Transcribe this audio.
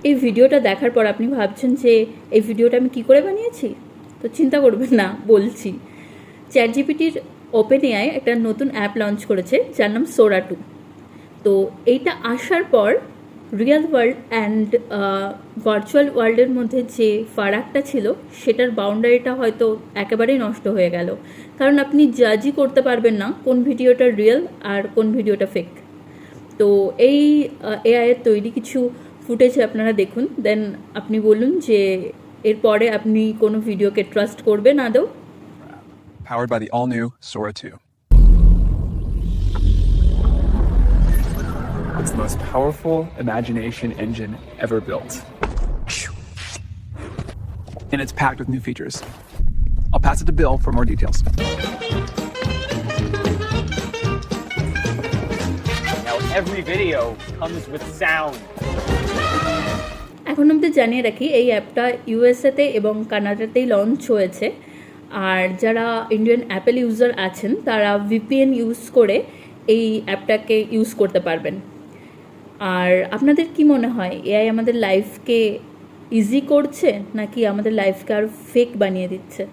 এই ভিডিওটা দেখার পর আপনি ভাবছেন যে এই ভিডিওটা আমি কি করে বানিয়েছি, তো চিন্তা করবেন না, বলছি। চ্যাটজিপিটির ওপেন এআই একটা নতুন অ্যাপ লঞ্চ করেছে যার নাম সোরা 2। তো এইটা আসার পর রিয়েল ওয়ার্ল্ড অ্যান্ড ভার্চুয়াল ওয়ার্ল্ডের মধ্যে যে ফারাকটা ছিল সেটার বাউন্ডারিটা হয়তো একেবারেই নষ্ট হয়ে গেল, কারণ আপনি জাজই করতে পারবেন না কোন ভিডিওটা রিয়েল আর কোন ভিডিওটা ফেক। তো এই এআইয়ের তৈরি কিছু ফুটেজ আপনারা দেখুন, দেন আপনি বলুন যে এরপরে আপনি কোনো ভিডিওকে ট্রাস্ট করবেন আদৌ। Powered by the all-new Sora 2. It's the most powerful imagination engine ever built. And it's packed with new features. I'll pass it to Bill for more details. Now every video comes with sound. এখন অবধি জানিয়ে রাখি, এই অ্যাপটা ইউএসএতে এবং কানাডাতেই launch হয়েছে। আর যারা Indian Apple user আছেন তারা ভিপিএন ইউজ করে এই অ্যাপটাকে ইউজ করতে পারবেন। আর আপনাদের কি মনে হয়, এআই আমাদের লাইফকে ইজি করছে নাকি আমাদের লাইফকে আরও ফেক বানিয়ে দিচ্ছে?